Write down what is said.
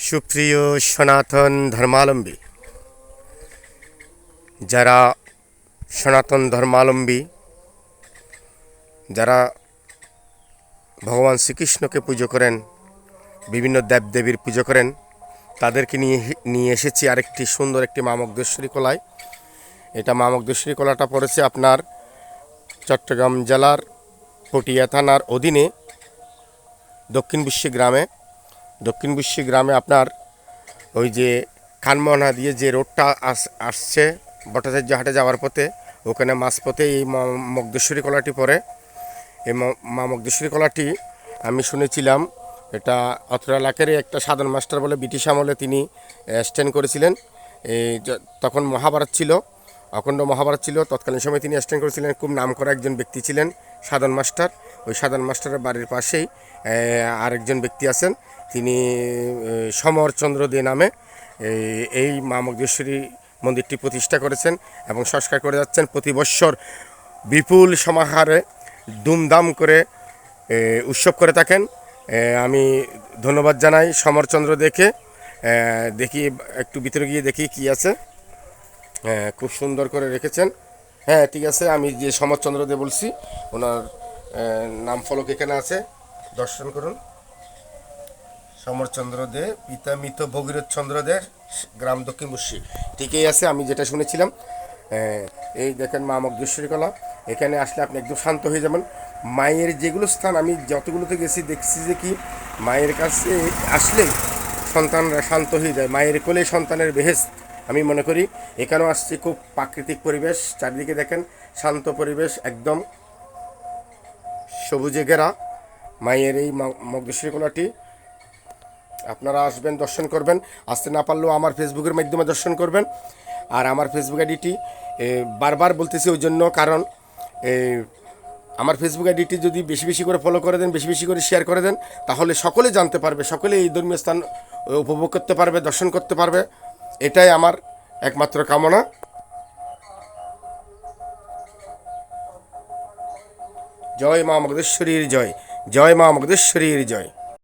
সুপ্রিয় সনাতন ধর্মাবলম্বী, যারা সনাতন ধর্মাবলম্বী, যারা ভগবান শ্রীকৃষ্ণকে পুজো করেন, বিভিন্ন দেবদেবীর পুজো করেন, তাদেরকে নিয়ে এসেছি আরেকটি সুন্দর একটি মা মগধেশ্বরী কলায়। এটা মা মগধেশ্বরী কলাটা পড়েছে আপনার চট্টগ্রাম জেলার পটিয়া থানার অধীনে দক্ষিণ বুশি গ্রামে আপনার ওই যে খানমোহনা দিয়ে যে রোডটা আসছে ভট্টাচার্য হাটে যাওয়ার পথে, ওখানে মাঝপথে এই মগধেশ্বরী কলাটি পড়ে। এই মা মগধেশ্বরী কলাটি আমি শুনেছিলাম এটা অত্র এলাকারই একটা সাধন মাস্টার বলে ব্রিটিশ আমলে তিনি স্ট্যান্ড করেছিলেন। তখন মহাভারত ছিল, অখণ্ড মহাভারত ছিল, তৎকালীন সময় তিনি স্ট্যান্ড করেছিলেন। খুব নামকরা একজন ব্যক্তি ছিলেন সাধন মাস্টার। ওই সাধন মাস্টারের বাড়ির পাশেই আরেকজন ব্যক্তি আছেন, তিনি সমরচন্দ্র দে নামে এই মা মগধেশ্বরী মন্দিরটি প্রতিষ্ঠা করেছেন এবং সংস্কার করে যাচ্ছেন। প্রতি বৎসর বিপুল সমাহারে দুমদাম করে উৎসব করে থাকেন। আমি ধন্যবাদ জানাই সমরচন্দ্র দেখে। দেখি একটু ভিতরে গিয়ে দেখি কি আছে। খুব সুন্দর করে রেখেছেন। হ্যাঁ, ঠিক আছে, আমি যে সমরচন্দ্র দে বলছি ওনার নাম ফলক এখানে আছে, দর্শন করুন। সমরচন্দ্র দে, পিতা মৃত ভগীরথ চন্দ্র দে, গ্রাম দক্ষিণ বুশি। ঠিকই আছে, আমি যেটা শুনেছিলাম। এই দেখেন মা মগধেশ্বরী কলা, এখানে আসলে আপনি একদম শান্ত হয়ে যাবেন। মায়ের যেগুলো স্থান আমি যতগুলোতে গেছি দেখছি যে কি মায়ের কাছে আসলে সন্তানরা শান্ত হয়ে যায়। মায়ের কোলে সন্তানের বেহেশত আমি মনে করি। এখানেও আসছি, খুব প্রাকৃতিক পরিবেশ, চারিদিকে দেখেন শান্ত পরিবেশ, একদম সবুজে ঘেরা মায়ের এই মগধেশ্বরী কলাটি। আপনারা আসবেন, দর্শন করবেন। আসতে না পারলেও আমার ফেসবুকের মাধ্যমে দর্শন করবেন। আর আমার ফেসবুক আইডিটি বারবার বলতেছি ওই জন্য, কারণ আমার ফেসবুক আইডিটি যদি বেশি বেশি করে ফলো করে দেন, বেশি বেশি করে শেয়ার করে দেন, তাহলে সকলে জানতে পারবে, সকলে এই ধর্মীয় স্থান উপভোগ করতে পারবে, দর্শন করতে পারবে। এটাই আমার একমাত্র কামনা। জয় মা মগধেশ্বরীর জয়, জয় মা মগধেশ্বরীর জয়।